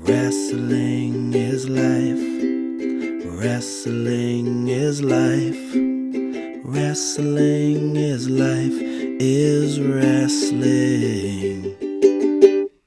Wrestling is life. Wrestling is life. Wrestling is life is wrestling.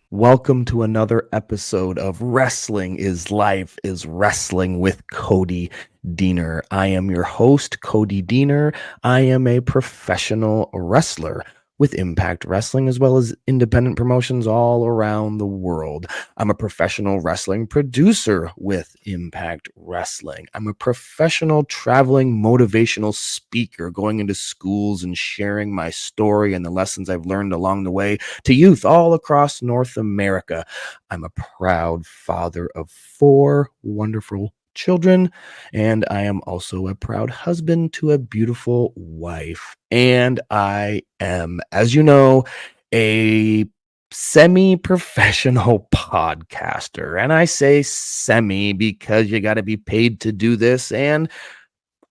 Welcome to another episode of Wrestling is Life is Wrestling with Cody Deaner. I am your host, Cody Deaner. I am a professional wrestler with Impact Wrestling as well as independent promotions all around the world. I'm a professional wrestling producer with Impact Wrestling. I'm a professional traveling motivational speaker going into schools and sharing my story and the lessons I've learned along the way to youth all across North America. I'm a proud father of 4 wonderful children, and I am also a proud husband to a beautiful wife. And I am, as you know, a semi-professional podcaster. And I say semi because you got to be paid to do this, and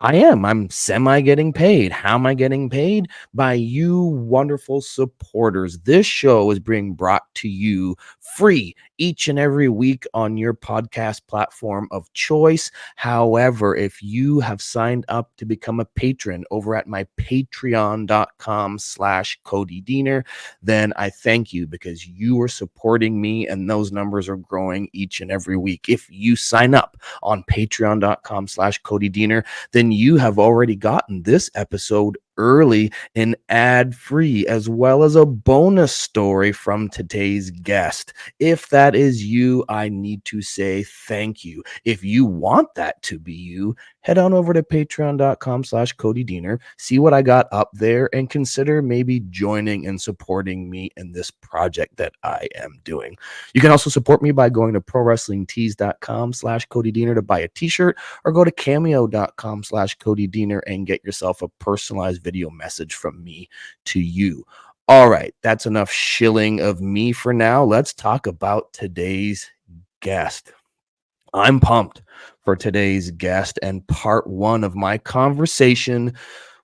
I'm semi getting paid. How am I getting paid? By you wonderful supporters. This show is being brought to you free each and every week on your podcast platform of choice. However, if you have signed up to become a patron over at my patreon.com/Cody Deaner, then I thank you because you are supporting me and those numbers are growing each and every week. If you sign up on patreon.com/Cody Deaner, then you have already gotten this episode early and ad-free, as well as a bonus story from today's guest. If that is you, I need to say thank you. If you want that to be you, head on over to patreon.com/Cody Deaner, see what I got up there, and consider maybe joining and supporting me in this project that I am doing. You can also support me by going to prowrestlingtees.com/Cody Deaner to buy a t-shirt, or go to cameo.com/Cody Deaner and get yourself a personalized video message from me to you. All right, that's enough shilling of me for now. Let's talk about today's guest. I'm pumped for today's guest and part one of my conversation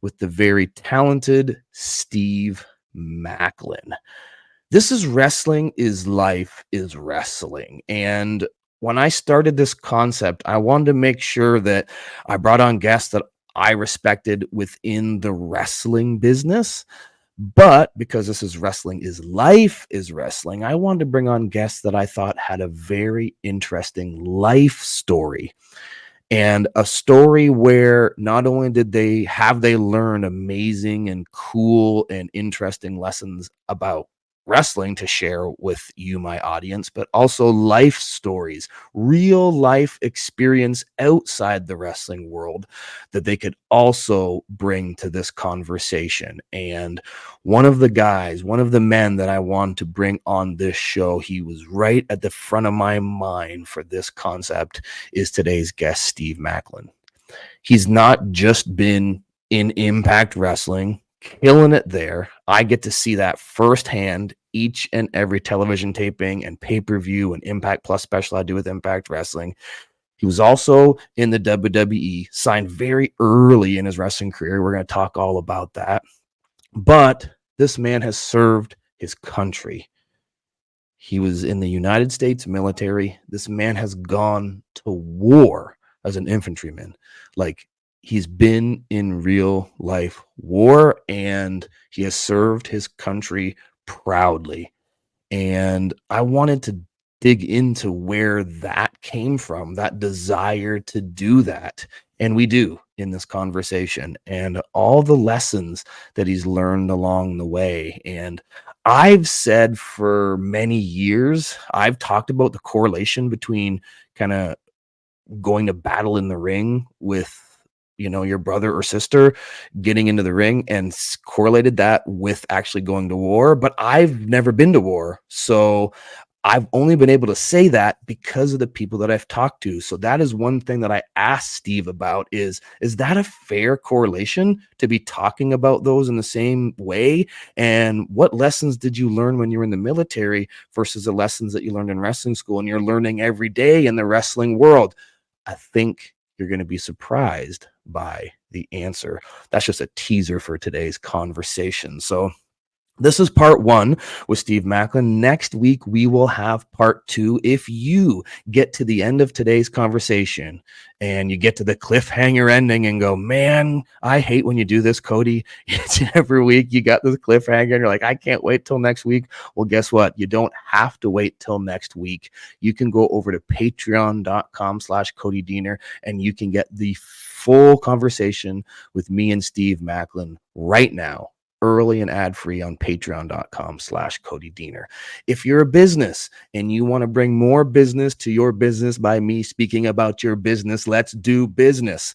with the very talented Steve Maclin. This is Wrestling is Life is Wrestling. And when I started this concept, I wanted to make sure that I brought on guests that I respected within the wrestling business. But because this is Wrestling is Life is Wrestling, I wanted to bring on guests that I thought had a very interesting life story. And a story where not only did they learn amazing and cool and interesting lessons about wrestling to share with you, my audience, but also life stories, real life experience outside the wrestling world that they could also bring to this conversation. And one of the men that I wanted to bring on this show, he was right at the front of my mind for this concept, is today's guest, Steve Maclin. He's not just been in Impact Wrestling, killing it there. I get to see that firsthand each and every television taping and pay-per-view and Impact Plus special I do with Impact Wrestling. He was also in the WWE, signed very early in his wrestling career. We're going to talk all about that. But this man has served his country. He was in the United States military. This man has gone to war as an infantryman. Like, he's been in real life war, and he has served his country proudly. And I wanted to dig into where that came from, that desire to do that. And we do in this conversation, and all the lessons that he's learned along the way. And I've said for many years, I've talked about the correlation between kind of going to battle in the ring with, your brother or sister, getting into the ring, and correlated that with actually going to war. But I've never been to war. So I've only been able to say that because of the people that I've talked to. So that is one thing that I asked Steve about is that a fair correlation to be talking about those in the same way? And what lessons did you learn when you were in the military versus the lessons that you learned in wrestling school and you're learning every day in the wrestling world? I think you're going to be surprised by the answer. That's just a teaser for today's conversation. So This is part 1 with Steve Maclin. Next week, we will have part 2. If you get to the end of today's conversation and you get to the cliffhanger ending and go, man, I hate when you do this, Cody. It's every week you got this cliffhanger and you're like, I can't wait till next week. Well, guess what? You don't have to wait till next week. You can go over to patreon.com/Cody Deaner and you can get the full conversation with me and Steve Maclin right now, early and ad-free on patreon.com/Cody Deaner. If you're a business and you want to bring more business to your business by me speaking about your business, let's do business.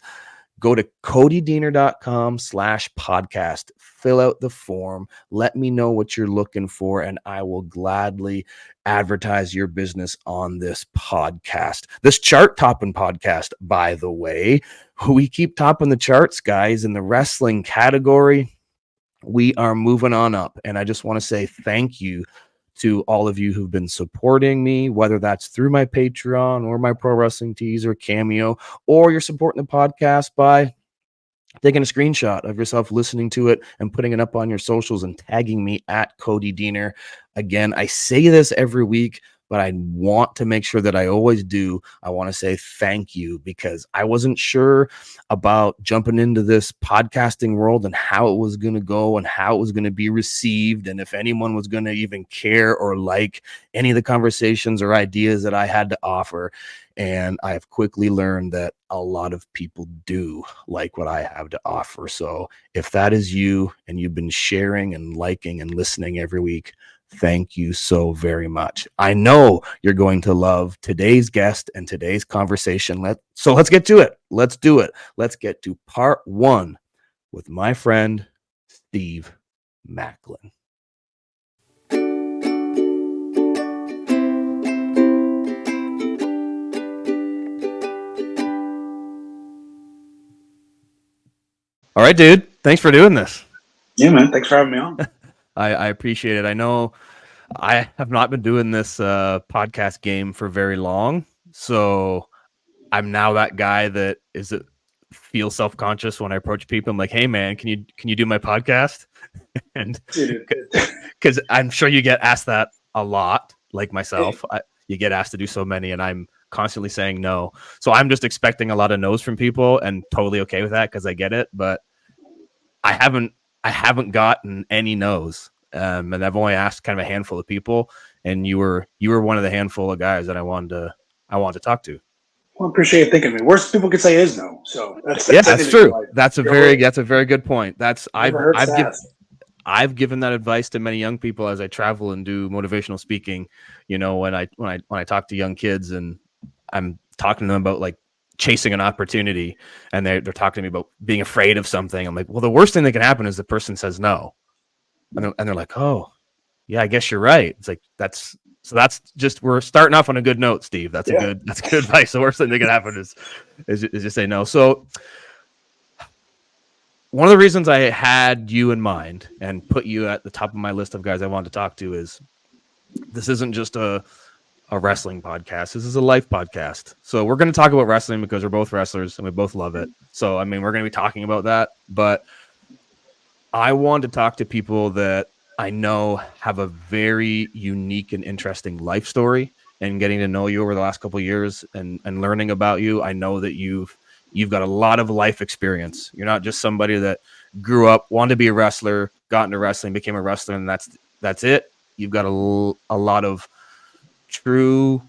Go to codydeaner.com/podcast. Fill out the form. Let me know what you're looking for, and I will gladly advertise your business on this podcast. This chart topping podcast, by the way, we keep topping the charts, guys, in the wrestling category. We are moving on up. And I just want to say thank you to all of you who've been supporting me, whether that's through my Patreon or my Pro Wrestling Tees or Cameo, or you're supporting the podcast by taking a screenshot of yourself listening to it and putting it up on your socials and tagging me at Cody Deaner. Again, I say this every week, but I want to make sure that I always do. I want to say thank you because I wasn't sure about jumping into this podcasting world and how it was going to go and how it was going to be received and if anyone was going to even care or like any of the conversations or ideas that I had to offer. And I have quickly learned that a lot of people do like what I have to offer. So if that is you and you've been sharing and liking and listening every week, thank you so very much. I know you're going to love today's guest and today's conversation. Let's get to it. Let's do it. Let's get to part 1 with my friend, Steve Maclin. All right, dude. Thanks for doing this. Yeah, man. Thanks for having me on. I appreciate it. I know I have not been doing this podcast game for very long, so I'm now that guy that feels self-conscious when I approach people. I'm like, hey man, can you do my podcast? And because I'm sure you get asked that a lot, like myself. You get asked to do so many, and I'm constantly saying no. So I'm just expecting a lot of no's from people, and totally okay with that because I get it. But I haven't gotten any no's, and I've only asked kind of a handful of people, and you were one of the handful of guys that I wanted to talk to. Well, I appreciate you thinking of me. Worst people could say is no. So that's true. That's a very good point. I've given that advice to many young people as I travel and do motivational speaking. You know, when I talk to young kids and I'm talking to them about like chasing an opportunity and they're talking to me about being afraid of something. I'm like, well, the worst thing that can happen is the person says no. And they're like, oh, yeah, I guess you're right. It's like, that's just, we're starting off on a good note, Steve. That's good advice. The worst thing that can happen is just say no. So one of the reasons I had you in mind and put you at the top of my list of guys I wanted to talk to is this isn't just a wrestling podcast. This is a life podcast. So we're going to talk about wrestling because we're both wrestlers and we both love it. So, I mean, we're going to be talking about that, but I want to talk to people that I know have a very unique and interesting life story, and getting to know you over the last couple of years and learning about you. I know that you've got a lot of life experience. You're not just somebody that grew up, wanted to be a wrestler, got into wrestling, became a wrestler, and that's it. You've got a lot of true,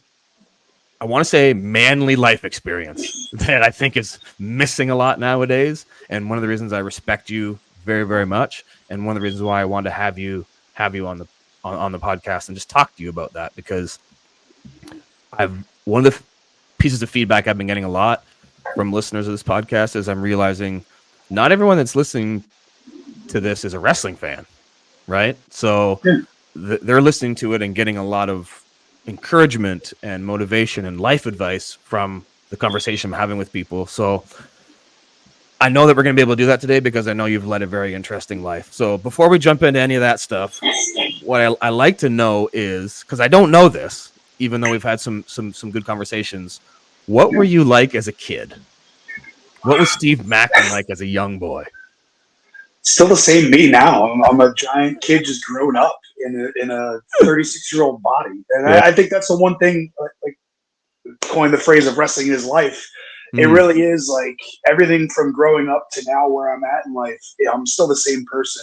I want to say, manly life experience that I think is missing a lot nowadays. And one of the reasons I respect you very, very much, and one of the reasons why I wanted to have you on the podcast and just talk to you about that, because one of the pieces of feedback I've been getting a lot from listeners of this podcast is I'm realizing not everyone that's listening to this is a wrestling fan, right? So they're listening to it and getting a lot of encouragement and motivation and life advice from the conversation I'm having with people. So I know that we're going to be able to do that today because I know you've led a very interesting life. So before we jump into any of that stuff, what I like to know is, because I don't know this, even though we've had some good conversations, what were you like as a kid? What was Steve Maclin like as a young boy? still the same me now. I'm a giant kid just grown up in a 36-year-old body, and Yeah. I think that's the one thing. Like coined the phrase of wrestling is life. It Mm, really is like everything from growing up to now where I'm at in life. I'm still the same person.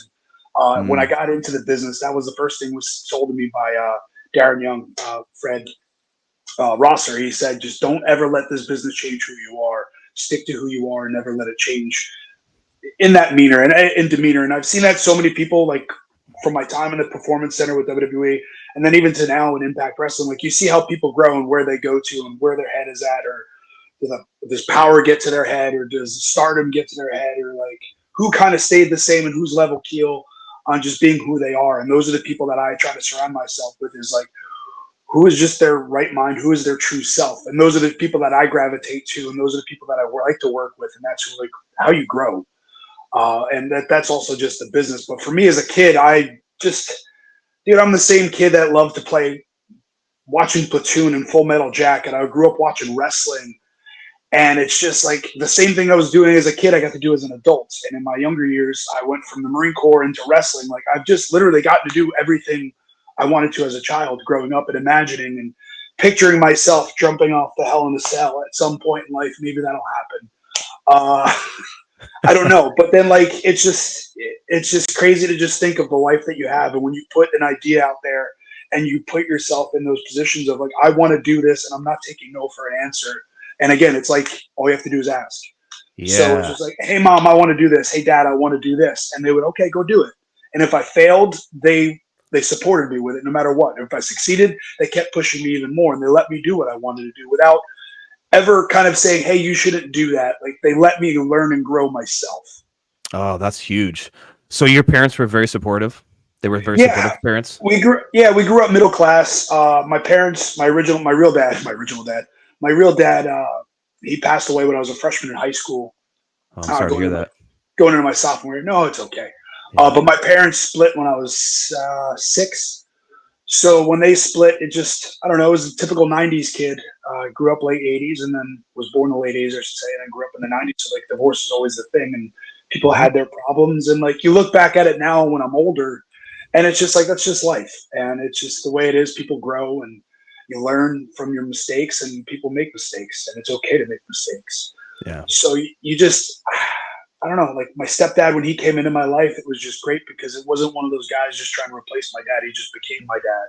When I mm, got into the business, that was the first thing was told to me by Darren Young, Fred Rosser. He said, just don't ever let this business change who you are. Stick to who you are and never let it change in that meaner and in demeanor. And I've seen that so many people, like from my time in the Performance Center with WWE, and then even to now in Impact Wrestling, like you see how people grow and where they go to and where their head is at, or does power get to their head, or does stardom get to their head, or like who kind of stayed the same and who's level keel on just being who they are. And those are the people that I try to surround myself with, is like who is just their right mind, who is their true self. And those are the people that I gravitate to, and those are the people that I like to work with, and that's like how you grow. And that's also just the business. But for me as a kid, dude, I'm the same kid that loved to play watching Platoon and Full Metal Jacket. I grew up watching wrestling, and it's just like the same thing I was doing as a kid, I got to do as an adult. And in my younger years, I went from the Marine Corps into wrestling. Like I've just literally gotten to do everything I wanted to as a child growing up, and imagining and picturing myself jumping off the Hell in a Cell at some point in life. Maybe that'll happen. Uh, I don't know, but then like it's just crazy to just think of the life that you have, and when you put an idea out there and you put yourself in those positions of like, I want to do this, and I'm not taking no for an answer. And again, it's like all you have to do is ask. So it's yeah. just like, hey mom, I want to do this. Hey dad, I want to do this, and they would, okay, go do it. And if I failed, they supported me with it no matter what. If I succeeded, they kept pushing me even more, and they let me do what I wanted to do without ever kind of saying, hey, you shouldn't do that. Like they let me learn and grow myself. Oh, that's huge. So your parents were very supportive. They were very Yeah, supportive parents. we grew up middle class. My parents, my real dad, he passed away when I was a freshman in high school, Oh, I'm sorry to going hear into that. going into my sophomore year. No, it's okay. Yeah. But my parents split when I was 6. So when they split, it just, I don't know, it was a typical 90s kid. Grew up late 80s and then was born in the late 80s, I should say, and then grew up in the 90s. So like divorce is always the thing, and people Mhm. had their problems. And like you look back at it now when I'm older, and it's just like that's just life, and it's just the way it is. People grow and you learn from your mistakes, and people make mistakes, and it's okay to make mistakes. Yeah. So you just, I don't know, like my stepdad, when he came into my life, it was just great because it wasn't one of those guys just trying to replace my dad. He just became my dad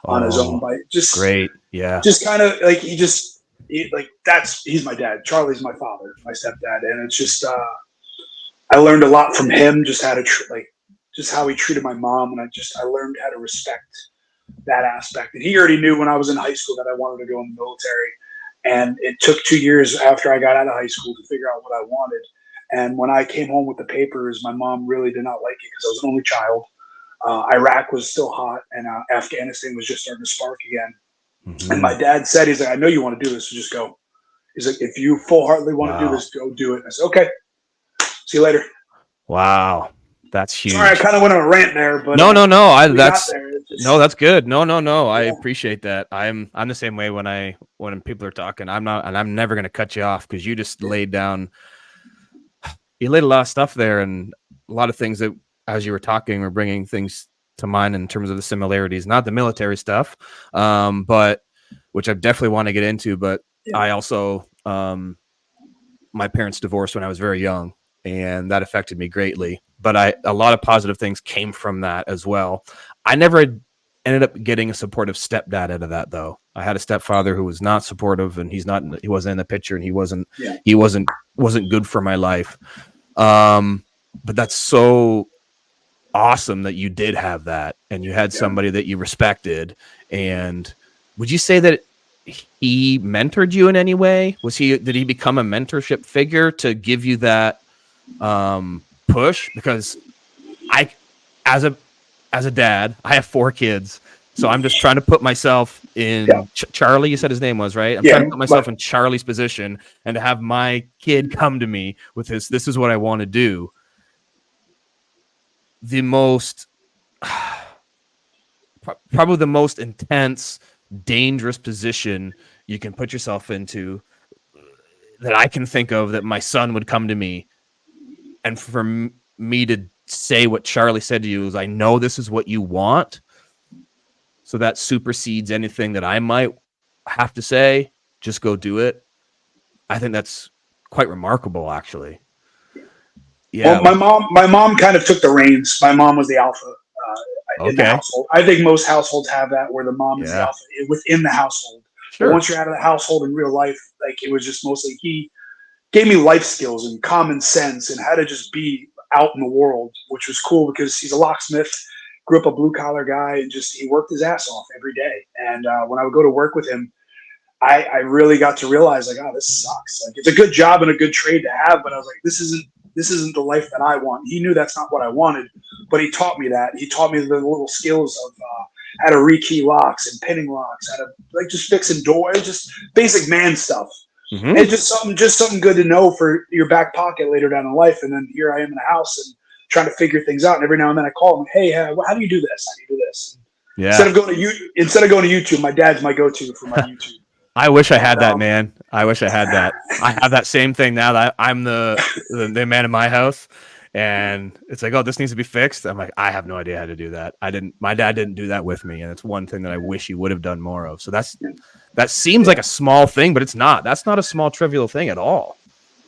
on his own Oh, by just great. Yeah. just kind of like like he's my dad. Charlie's my father, my stepdad, and it's just I learned a lot from him, just how to just how he treated my mom, and I learned how to respect that aspect. And he already knew when I was in high school that I wanted to go in the military, and it took 2 years after I got out of high school to figure out what I wanted. And when I came home with the papers, my mom really did not like it because I was an only child. Iraq was still hot, and Afghanistan was just starting to spark again. And Hmm. my dad said, he's like, I know you want to do this, so just go. He's like, if you full heartedly want to do Wow. this, go do it. And I said, okay, see you later. Wow. That's Sorry, I huge. kind of went on a rant there, but No, no, no. we got there. It No, just, that's good. No, no, no. I yeah, appreciate that. I'm the same way when people are talking. I'm not, and I'm never gonna cut you off because you just laid down. You laid a lot of stuff there, and a lot of things that, as you were talking, were bringing things to mind in terms of the similarities. Not the military stuff, but which I definitely want to get into. But yeah, I also, my parents divorced when I was very young, and that affected me greatly. But a lot of positive things came from that as well. I never ended up getting a supportive stepdad out of that, though. I had a stepfather who was not supportive, and he wasn't in the picture, and yeah, he wasn't good for my life. But that's so awesome that you did have that, and you had yeah. somebody that you respected. And would you say that he mentored you in any way? Did he become a mentorship figure to give you that push? Because I, as a dad, I have 4 kids, so I'm just trying to put myself Yeah, in Charlie. You said his name was right. I'm trying yeah, to put myself but in Charlie's position and to have my kid come to me with this. This is what I want to do. The most probably the most intense, dangerous position you can put yourself into that I can think of, that my son would come to me and for me to say what Charlie said to you is, I know this is what you want. So that supersedes anything that I might have to say. Just go do it. I think that's quite remarkable, actually. Yeah. Well, my mom kind of took the reins. My mom was the alpha in the Okay. household. I think most households have that, where the mom is the Yeah. alpha within the household. But Sure. once you're out of the household in real life, like, it was just mostly, he gave me life skills and common sense and how to just be out in the world, which was cool because he's a locksmith, grew up a blue collar guy, and just, he worked his ass off every day. And when I would go to work with him, I really got to realize, like, oh, this sucks. Like, it's a good job and a good trade to have, but I was like, this isn't the life that I want. He knew that's not what I wanted, but he taught me that. He taught me the little skills of how to rekey locks and pinning locks, how to, like, just fixing doors, just basic man stuff. Mm-hmm. It's just something good to know for your back pocket later down in life. And then here I am in the house and trying to figure things out. And every now and then I call him, hey, how do you do this? How do you do this? Yeah. Instead of going to YouTube, my dad's my go-to for my YouTube. I wish I had that, man. I wish I had that. I have that same thing now that I'm the man in my house, and it's like, oh, this needs to be fixed. I'm like, I have no idea how to do that. My dad didn't do that with me, and it's one thing that I wish he would have done more of. So that seems like a small thing, but it's not. That's not a small, trivial thing at all.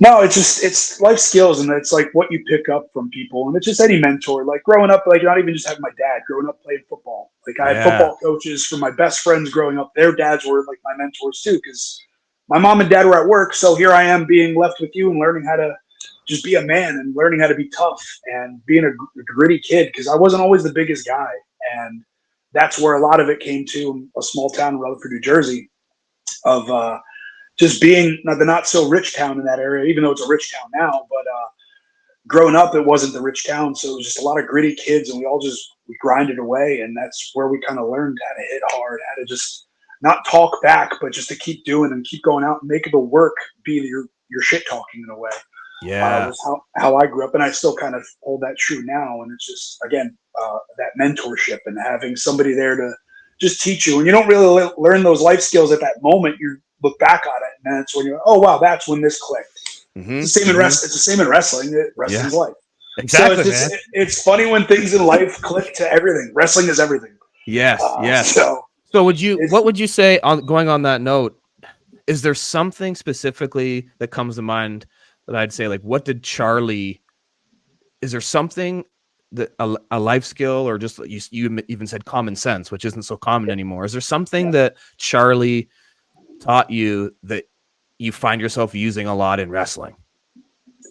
No, it's life skills, and it's like what you pick up from people, and it's just any mentor. Like growing up, like not even just having my dad. Growing up playing football, like I had football coaches from my best friends growing up. Their dads were like my mentors too, because my mom and dad were at work. So here I am being left with you and learning how to just be a man and learning how to be tough and being a gritty kid, because I wasn't always the biggest guy, and that's where a lot of it came to, a small town in Rutherford, New Jersey, of just being the not so rich town in that area, even though it's a rich town now. But growing up, it wasn't the rich town, so it was just a lot of gritty kids, and we grinded away, and that's where we kind of learned how to hit hard, how to just not talk back, but just to keep doing and keep going out and making the work be your shit talking in a way. Yeah, was how I grew up, and I still kind of hold that true now. And it's just, again, that mentorship and having somebody there to just teach you. And you don't really learn those life skills at that moment. You look back on it, and that's when you're, oh wow, that's when this clicked. Mm-hmm. It's the same in wrestling. It's the same in wrestling. Wrestling's life. Exactly. So it's funny when things in life click to everything. Wrestling is everything. Yes. Yes. So what would you say going on that note? Is there something specifically that comes to mind that I'd say, like, what did Charlie? Is there something that a life skill, or just you even said common sense, which isn't so common anymore? Is there something that Charlie taught you that you find yourself using a lot in wrestling?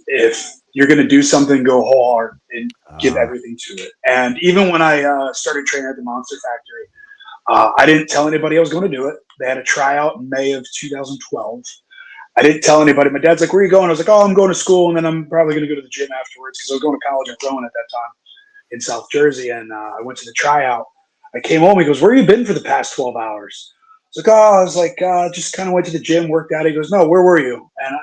If you're going to do something, go whole hard and give everything to it. And even when I started training at the Monster Factory, I didn't tell anybody I was going to do it. They had a tryout in May of 2012. I didn't tell anybody. My dad's like, where are you going? I was like, oh, I'm going to school, and then I'm probably going to go to the gym afterwards, because I was going to college at Rowan at that time in South Jersey. And I went to the tryout. I came home. He goes, where have you been for the past 12 hours? I was like, just kind of went to the gym, worked out. He goes, no, where were you? And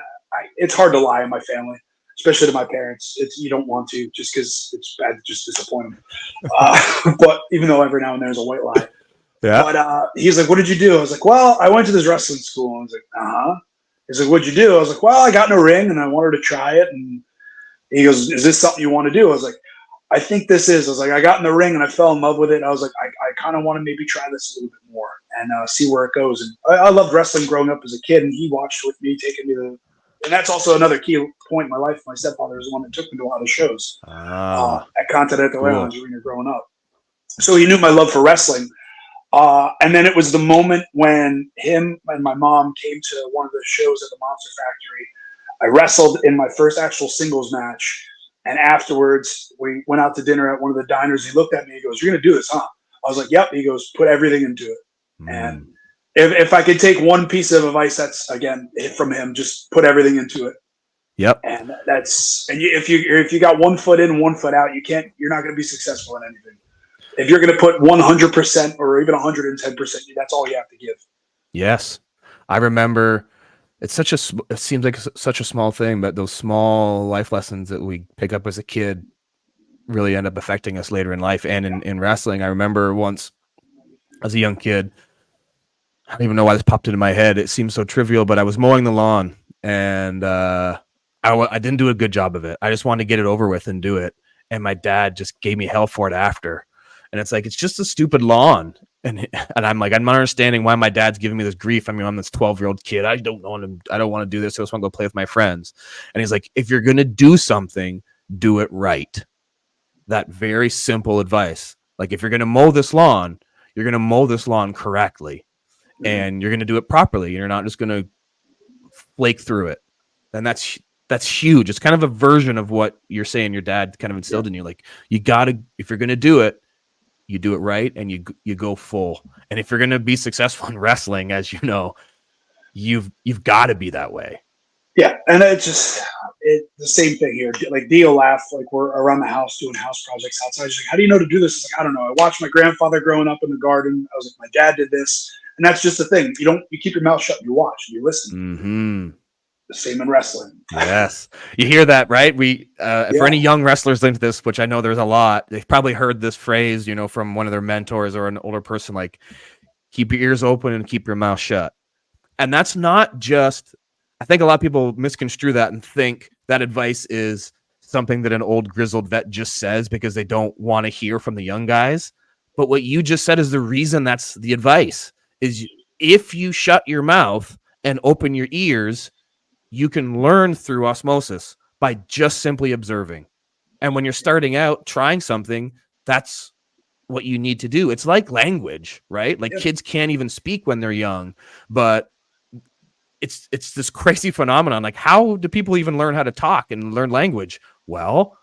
it's hard to lie in my family, especially to my parents. You don't want to, just because it's bad to just disappoint them. But even though every now and then there's a white lie. Yeah. But he's like, what did you do? I was like, well, I went to this wrestling school. I was like, uh-huh. He's like, what'd you do? I was like, well, I got in a ring and I wanted to try it. And he goes, is this something you want to do? I was like, I think this is. I was like, I got in the ring and I fell in love with it. And I was like, I kind of want to maybe try this a little bit more and see where it goes. And I loved wrestling growing up as a kid, and he watched with me, taking me and that's also another key point in my life. My stepfather was the one that took me to a lot of shows at Continental Airlines Arena growing up. So he knew my love for wrestling. And then it was the moment when him and my mom came to one of the shows at the Monster Factory. I wrestled in my first actual singles match. And afterwards, we went out to dinner at one of the diners. He looked at me. He goes, you're going to do this, huh? I was like, yep. He goes, put everything into it. And if I could take one piece of advice, that's, again, from him, just put everything into it. Yep. And if you got 1 foot in, 1 foot out, you're not going to be successful in anything. If you're going to put 100% or even 110%, that's all you have to give. Yes. I remember it seems like such a small thing, but those small life lessons that we pick up as a kid really end up affecting us later in life. And in wrestling, I remember once as a young kid, I don't even know why this popped into my head. It seems so trivial, but I was mowing the lawn, and I didn't do a good job of it. I just wanted to get it over with and do it. And my dad just gave me hell for it after. And it's like, it's just a stupid lawn. And I'm like, I'm not understanding why my dad's giving me this grief. I mean, I'm this 12-year-old kid. I don't want to do this. I just want to go play with my friends. And he's like, if you're going to do something, do it right. That very simple advice. Like, if you're going to mow this lawn, you're going to mow this lawn correctly, and you're going to do it properly. You're not just going to flake through it. And that's huge. It's kind of a version of what you're saying your dad kind of instilled in you. Like, you got to, if you're going to do it, you do it right, and you go full. And if you're going to be successful in wrestling, as you know, you've got to be that way. Yeah, and it's the same thing here. Like, Dio laughed, like, we're around the house doing house projects outside. She's like, how do you know to do this? It's like, I don't know. I watched my grandfather growing up in the garden. I was like, my dad did this. And that's just the thing. You keep your mouth shut, you watch, you listen. Mm-hmm. The same in wrestling. Yes. You hear that, right? For any young wrestlers into this, which I know there's a lot, they've probably heard this phrase, from one of their mentors or an older person, like, keep your ears open and keep your mouth shut. And that's not just, I think a lot of people misconstrue that and think that advice is something that an old grizzled vet just says because they don't want to hear from the young guys. But what you just said is the reason that's the advice is, if you shut your mouth and open your ears, you can learn through osmosis by just simply observing. And when you're starting out trying something, that's what you need to do. It's like language, right? Like, kids can't even speak when they're young, but it's this crazy phenomenon. Like, how do people even learn how to talk and learn language? Well,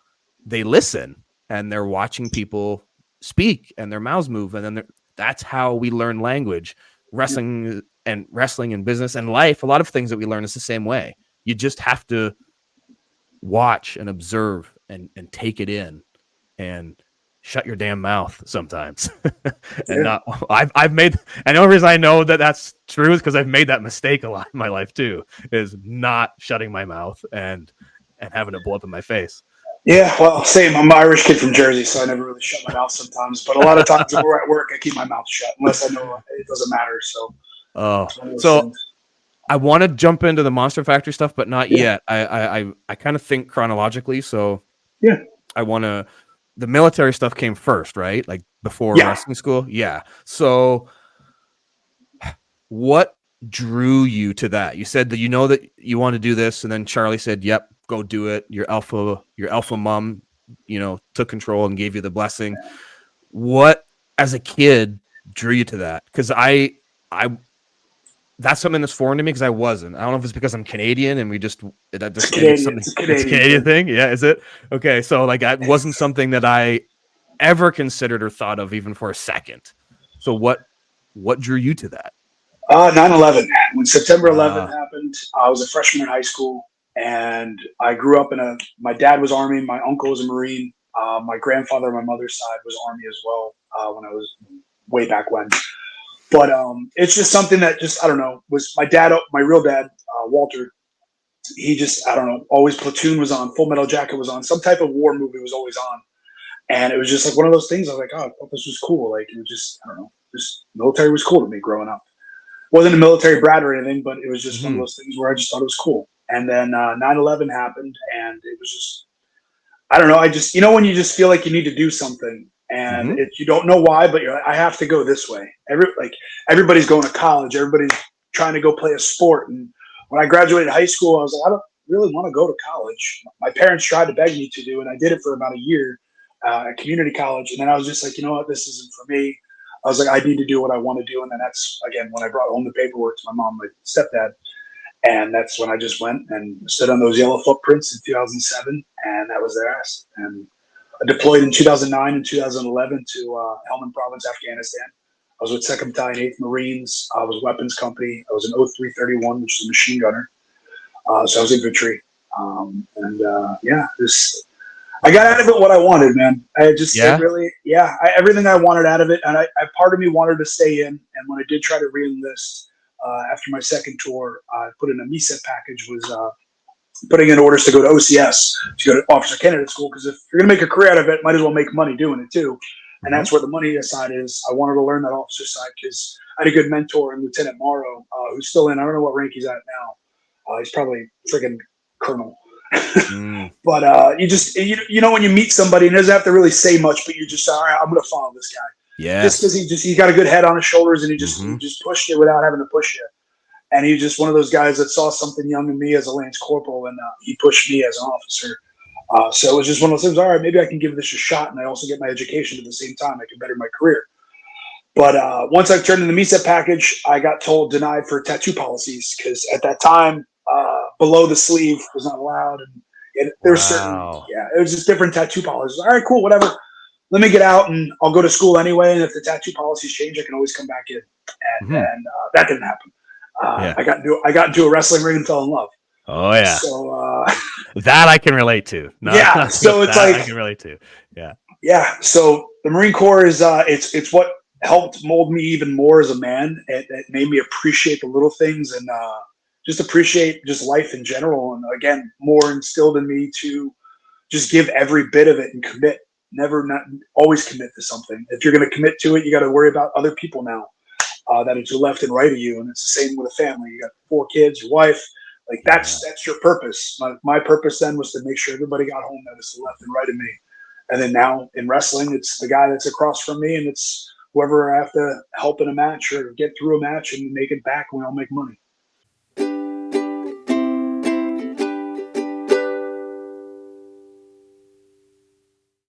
they listen, and they're watching people speak and their mouths move. And then that's how we learn language. Wrestling and business and life, a lot of things that we learn is the same way. You just have to watch and observe and take it in and shut your damn mouth sometimes. And I've made, and the only reason I know that that's true is because I've made that mistake a lot in my life too, is not shutting my mouth and having it blow up in my face. Yeah, well, same. I'm an Irish kid from Jersey, so I never really shut my mouth sometimes. But a lot of times when we're at work, I keep my mouth shut unless I know it doesn't matter. So, I want to jump into the Monster Factory stuff, but not yet. I kind of think chronologically. So the military stuff came first, right? Like, before wrestling school. Yeah. So what drew you to that? You said that that you want to do this, and then Charlie said, "Yep, go do it." Your alpha mom, took control and gave you the blessing. What, as a kid, drew you to that? Because I that's something that's foreign to me, because I wasn't. I don't know if it's because I'm Canadian and it's a Canadian thing. Yeah, is it? Okay, so like, that wasn't something that I ever considered or thought of even for a second. So what drew you to that? 9/11. When September 11th happened, I was a freshman in high school, and I grew up my dad was Army, my uncle was a Marine, my grandfather on my mother's side was Army as well, when I was way back when. But it's just something that I don't know, was my dad, my real dad, Walter. He just, I don't know, always Platoon was on, Full Metal Jacket was on, some type of war movie was always on. And it was just like one of those things. I was like, oh, I thought this was cool. Like, it was just, I don't know, just military was cool to me growing up. Wasn't a military brat or anything, but it was just one of those things where I just thought it was cool. And then 9/11 happened, and it was just, I don't know. I just, when you just feel like you need to do something, and you don't know why, but you're like, I have to go this way. Everybody's going to college. Everybody's trying to go play a sport. And when I graduated high school, I was like, I don't really want to go to college. My parents tried to beg me to do, and I did it for about a year at community college. And then I was just like, you know what, this isn't for me. I was like, I need to do what I want to do. And then that's, again, when I brought home the paperwork to my mom, my stepdad. And that's when I just went and stood on those yellow footprints in 2007. And that was their ass. And I deployed in 2009 and 2011 to Helmand Province, Afghanistan. I was with 2nd Battalion, 8th Marines. I was weapons company. I was an 0331, which is a machine gunner. So I was infantry. I got out of it what I wanted, man. Everything I wanted out of it. And part of me wanted to stay in. And when I did try to re-enlist after my second tour, I put in a MESEP package, was putting in orders to go to OCS, to go to Officer Candidate School, because if you're going to make a career out of it, might as well make money doing it too. And that's where the money side is. I wanted to learn that officer side because I had a good mentor in Lieutenant Morrow, who's still in. I don't know what rank he's at now. He's probably friggin' colonel. But you know when you meet somebody, and doesn't have to really say much, but you just all right, I'm gonna follow this guy. Yes. Just because he got a good head on his shoulders, and he just pushed it without having to push you. And he's just one of those guys that saw something young in me as a Lance Corporal, and he pushed me as an officer. So it was just one of those things. All right, maybe I can give this a shot, and I also get my education at the same time. I can better my career. But once I turned in the MESEP package, I got told denied for tattoo policies because at that time, below the sleeve was not allowed, and there's it was just different tattoo policies. All right, cool, whatever. Let me get out, and I'll go to school anyway. And if the tattoo policies change, I can always come back in. And that didn't happen. I got into a wrestling ring and fell in love. Oh yeah. So that I can relate to. So it's like I can relate to. Yeah. Yeah. So the Marine Corps is it's what helped mold me even more as a man. It made me appreciate the little things and just appreciate just life in general. And again, more instilled in me to just give every bit of it and commit. Not always commit to something. If you're going to commit to it, you got to worry about other people now that are to left and right of you. And it's the same with a family. You got 4 kids, your wife. Like that's your purpose. My purpose then was to make sure everybody got home that is to the left and right of me. And then now in wrestling, it's the guy that's across from me, and it's whoever I have to help in a match or get through a match and make it back when I'll make money.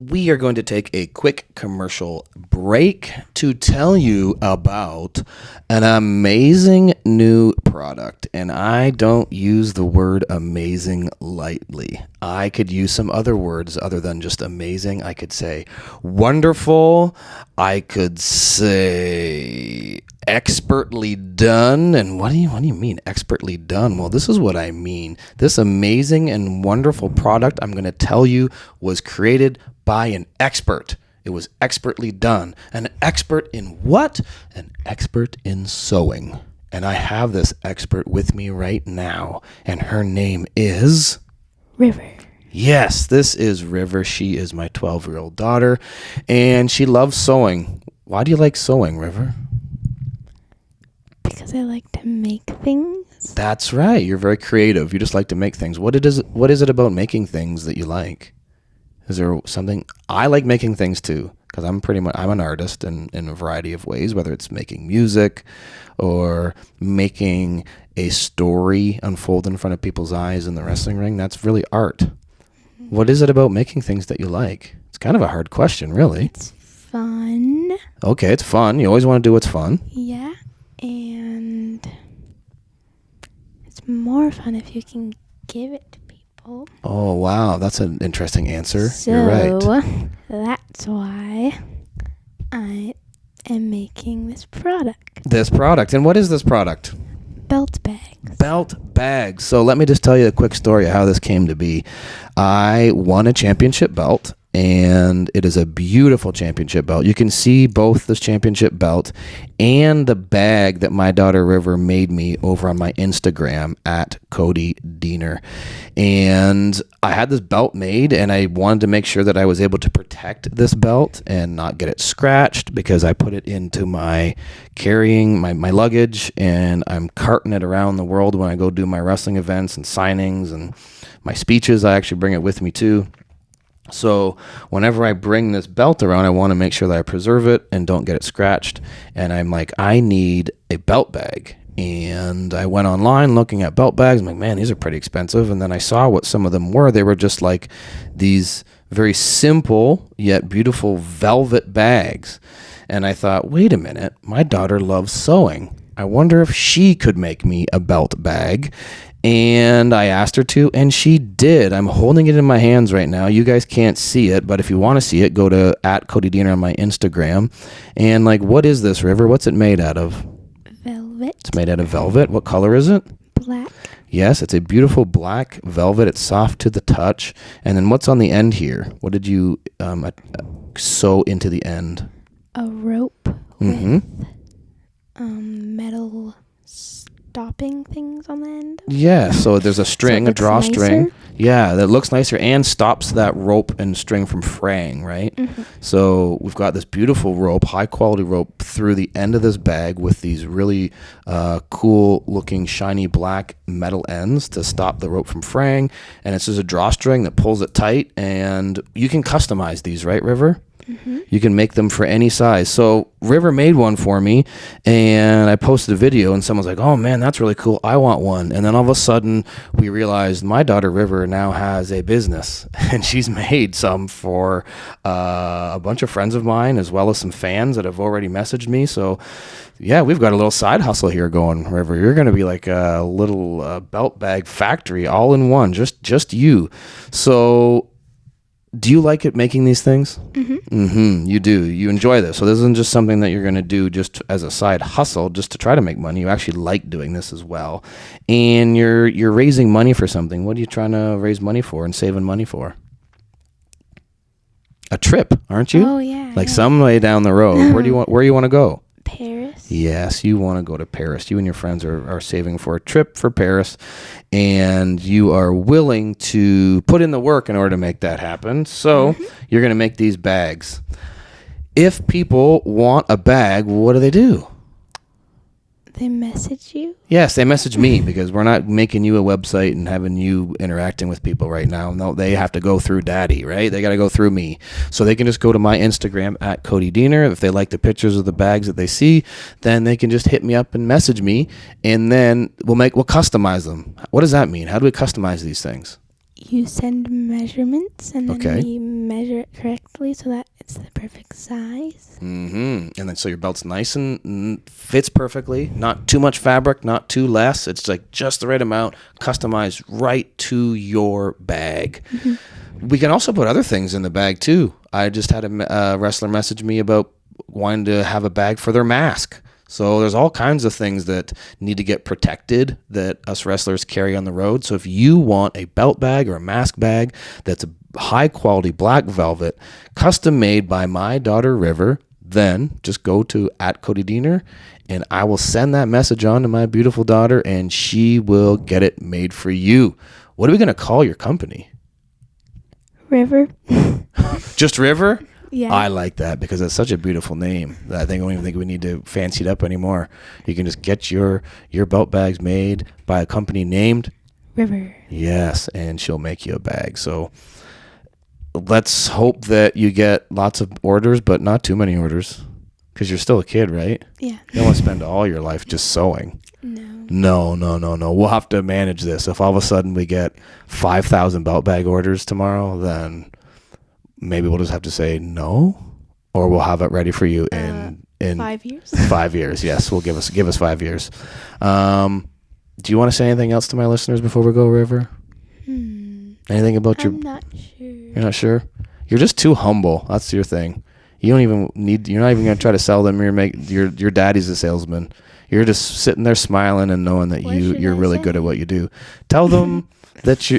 We are going to take a quick commercial break to tell you about an amazing new product. And I don't use the word amazing lightly. I could use some other words other than just amazing. I could say wonderful. I could say expertly done. And what do you mean expertly done? Well, this is what I mean. This amazing and wonderful product I'm going to tell you was created by an expert. It was expertly done. An expert in what? An expert in sewing. And I have this expert with me right now, and her name is River. Yes, this is River. She is my 12-year-old daughter, and she loves sewing. Why do you like sewing, River? Because I like to make things. That's right. You're very creative. You just like to make things. What is it about making things that you like? Is there something? I like making things too, because I'm an artist in a variety of ways, whether it's making music or making a story unfold in front of people's eyes in the wrestling ring. That's really art. What is it about making things that you like? It's kind of a hard question, really. It's fun. Okay, it's fun. You always want to do what's fun. Yeah, and it's more fun if you can give it to people. Oh, wow. That's an interesting answer. So, you're right. That's why I am making this product. And what is this product? Belt bags. Belt bags. So let me just tell you a quick story of how this came to be. I won a championship belt, and it is a beautiful championship belt. You can see both this championship belt and the bag that my daughter River made me over on my Instagram at Cody Deaner. And I had this belt made, and I wanted to make sure that I was able to protect this belt and not get it scratched, because I put it into my carrying my luggage, and I'm carting it around the world when I go do my wrestling events and signings and my speeches. I actually bring it with me too. So whenever I bring this belt around, I want to make sure that I preserve it and don't get it scratched. And I'm like, I need a belt bag. And I went online looking at belt bags. I'm like, man, these are pretty expensive. And then I saw what some of them were. They were just like these very simple yet beautiful velvet bags. And I thought, wait a minute, my daughter loves sewing. I wonder if she could make me a belt bag. And I asked her to, and she did. I'm holding it in my hands right now. You guys can't see it, but if you want to see it, go to @CodyDeaner on my Instagram. And like, what is this, River? What's it made out of? Velvet. It's made out of velvet. What color is it? Black. Yes, it's a beautiful black velvet. It's soft to the touch. And then what's on the end here? What did you sew into the end? A rope with metal stopping things on the end. Yeah, so there's a string, so a drawstring. Yeah, that looks nicer and stops that rope and string from fraying, right? So we've got this beautiful rope, high quality rope through the end of this bag with these really cool looking shiny black metal ends to stop the rope from fraying. And it's just a drawstring that pulls it tight, and you can customize these, right, River? You can make them for any size. So River made one for me, and I posted a video, and someone's like, oh man, that's really cool, I want one. And then all of a sudden we realized my daughter River now has a business, and she's made some for a bunch of friends of mine, as well as some fans that have already messaged me. So yeah, we've got a little side hustle here going, River. You're going to be like a little belt bag factory all in one, just you. So do you like it making these things? You do. You enjoy this. So this isn't just something that you're going to do just as a side hustle, just to try to make money. You actually like doing this as well. And you're raising money for something. What are you trying to raise money for and saving money for? A trip, aren't you? Oh yeah. Like some way down the road. Where you want to go? Paris. Yes, you want to go to Paris. You and your friends are saving for a trip for Paris, and you are willing to put in the work in order to make that happen. So you're going to make these bags. If people want a bag, what do? They message you? Yes, they message me, because we're not making you a website and having you interacting with people right now. No, they have to go through Daddy, right? They got to go through me. So they can just go to my Instagram at Cody Deaner. If they like the pictures of the bags that they see, then they can just hit me up and message me, and then we'll customize them. What does that mean? How do we customize these things? You send measurements, and then Okay. we measure it correctly so that it's the perfect size. And then so your belt's nice and fits perfectly. Not too much fabric, not too less. It's like just the right amount, customized right to your bag. We can also put other things in the bag too. I just had a wrestler message me about wanting to have a bag for their mask. So there's all kinds of things that need to get protected that us wrestlers carry on the road. So if you want a belt bag or a mask bag that's a high quality black velvet, custom made by my daughter River, then just go to at Cody Deaner, and I will send that message on to my beautiful daughter, and she will get it made for you. What are we going to call your company? River? Just River? Yeah. I like that because it's such a beautiful name that I don't even think we need to fancy it up anymore. You can just get your belt bags made by a company named River. Yes, and she'll make you a bag. So let's hope that you get lots of orders, but not too many orders, because you're still a kid, right? Yeah. You don't want to spend all your life just sewing. No. No. We'll have to manage this. If all of a sudden we get 5,000 belt bag orders tomorrow, then maybe we'll just have to say no, or we'll have it ready for you in 5 years. 5 years. Yes, we'll give us 5 years. Do you want to say anything else to my listeners before we go, River? Anything about I'm not sure. You're not sure? You're just too humble. That's your thing. You don't even need. You're not even gonna try to sell them. Your daddy's a salesman. You're just sitting there smiling and knowing that you're really good at what you do. Tell them that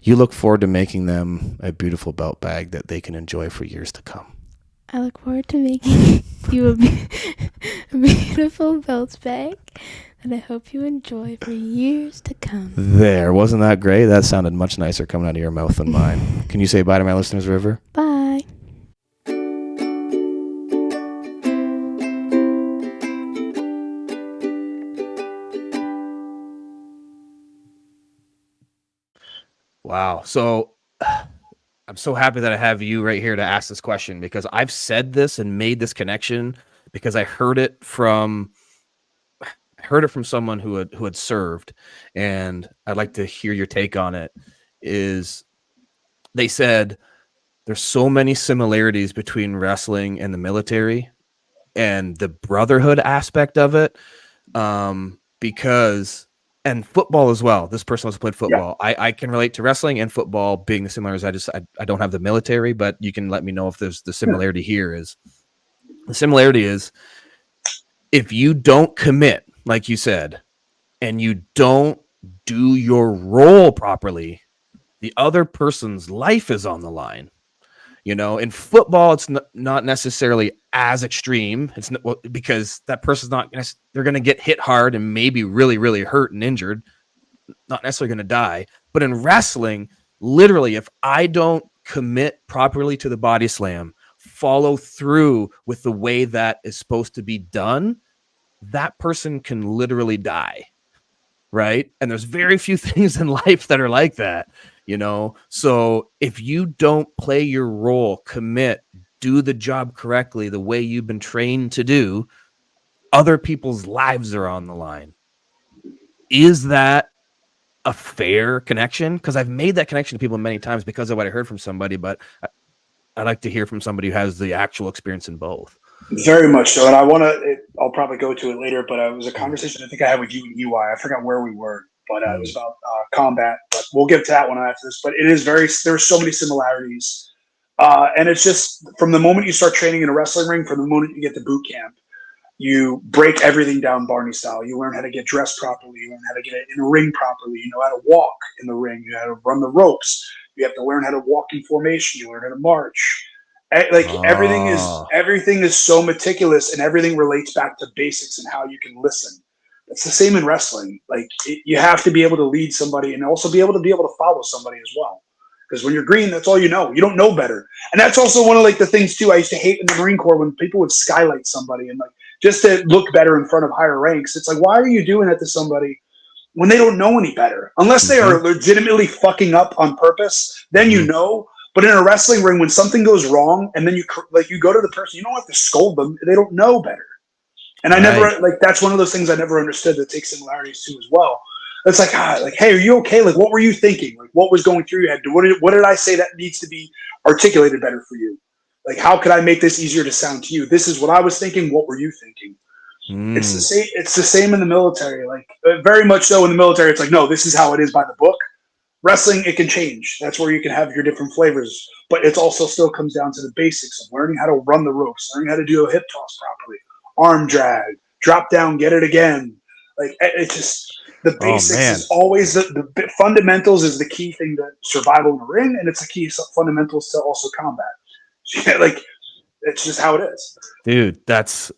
you look forward to making them a beautiful belt bag that they can enjoy for years to come. I look forward to making you a beautiful belt bag that I hope you enjoy for years to come. There, wasn't that great? That sounded much nicer coming out of your mouth than mine. Can you say bye to my listeners, River? Bye. Wow. So I'm so happy that I have you right here to ask this question, because I've said this and made this connection because I heard it from someone who had served, and I'd like to hear your take on it. Is they said there's so many similarities between wrestling and the military and the brotherhood aspect of it, because and football as well. This person also played football. Yeah. I can relate to wrestling and football being the similarities. I don't have the military, but you can let me know if there's the similarity here. Is the similarity is if you don't commit, like you said, and you don't do your role properly, the other person's life is on the line. You know, in football, it's not necessarily as extreme. It's not, because that person's they're going to get hit hard and maybe really, really hurt and injured, not necessarily going to die. But in wrestling, literally, if I don't commit properly to the body slam, follow through with the way that is supposed to be done, that person can literally die. Right. And there's very few things in life that are like that, you know? So if you don't play your role, commit, do the job correctly, the way you've been trained to do, other people's lives are on the line. Is that a fair connection? Because I've made that connection to people many times because of what I heard from somebody, but I'd like to hear from somebody who has the actual experience in both. Very much so. And I'll probably go to it later, but it was a conversation I think I had with you and UI. I forgot where we were, but it was about combat. But we'll get to that one after this. But it is there's so many similarities. And it's just from the moment you start training in a wrestling ring, from the moment you get to boot camp, you break everything down Barney style. You learn how to get dressed properly. You learn how to get in a ring properly. You know how to walk in the ring. You know how to run the ropes. You have to learn how to walk in formation. You learn how to march. Everything is so meticulous, and everything relates back to basics and how you can listen. It's the same in wrestling. You have to be able to lead somebody and also be able to follow somebody as well. Because when you're green, that's all you know. You don't know better. And that's also one of the things too I used to hate in the Marine Corps, when people would skylight somebody and just to look better in front of higher ranks. It's why are you doing that to somebody when they don't know any better? Unless they are legitimately fucking up on purpose, then you know. But in a wrestling ring, when something goes wrong and then you go to the person, you don't have to scold them. They don't know better. And I never, that's one of those things I never understood that takes similarities to as well. It's hey, are you okay? What were you thinking? What was going through your head? What did I say that needs to be articulated better for you? How could I make this easier to sound to you? This is what I was thinking. What were you thinking? It's the same. It's the same in the military. Very much so in the military. It's no, this is how it is by the book. Wrestling, it can change. That's where you can have your different flavors. But it also still comes down to the basics of learning how to run the ropes, learning how to do a hip toss properly, arm drag, drop down, get it again. It's just the basics is always the fundamentals is the key thing to survival in the ring, and it's the key fundamentals to also combat. It's just how it is, dude. That's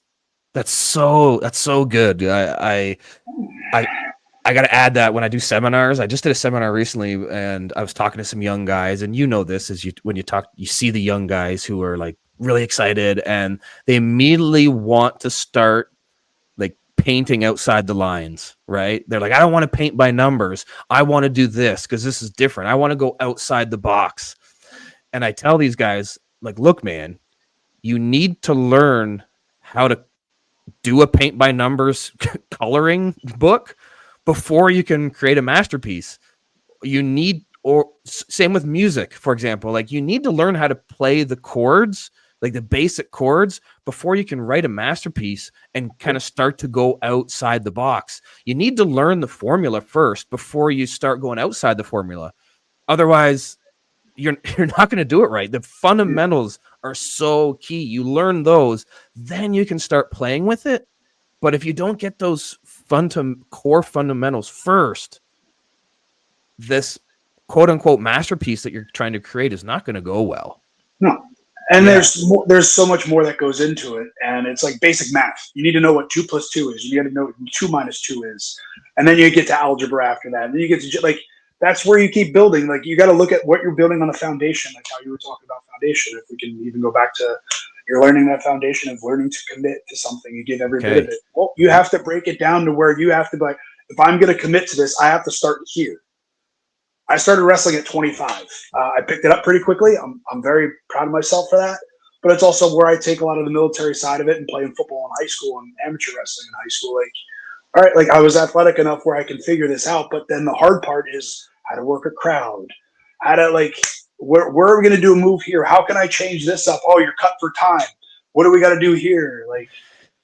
so good. I got to add that when I do seminars, I just did a seminar recently, and I was talking to some young guys, and this is when you see the young guys who are really excited, and they immediately want to start painting outside the lines, right? They're I don't want to paint by numbers. I want to do this because this is different. I want to go outside the box. And I tell these guys, look, man, you need to learn how to do a paint by numbers coloring book before you can create a masterpiece. You need, or same with music, for example, you need to learn how to play the chords, the basic chords, before you can write a masterpiece and kind of start to go outside the box. You need to learn the formula first before you start going outside the formula. Otherwise, you're not going to do it right. The fundamentals are so key. You learn those, then you can start playing with it. But if you don't get those core fundamentals first, this quote unquote masterpiece that you're trying to create is not going to go well. No. And there's so much more that goes into it, and it's basic math. You need to know what 2 + 2 is. You got to know what 2 - 2 is, and then you get to algebra after that. And then you get to that's where you keep building. You got to look at what you're building on the foundation, how you were talking about foundation. If we can even go back to you're learning that foundation of learning to commit to something, you give every bit of it. Well, you have to break it down to where you have to be if I'm going to commit to this, I have to start here. I started wrestling at 25. I picked it up pretty quickly. I'm very proud of myself for that. But it's also where I take a lot of the military side of it and playing football in high school and amateur wrestling in high school. All right, I was athletic enough where I can figure this out. But then the hard part is how to work a crowd, how to where are we going to do a move here? How can I change this up? Oh, you're cut for time. What do we got to do here?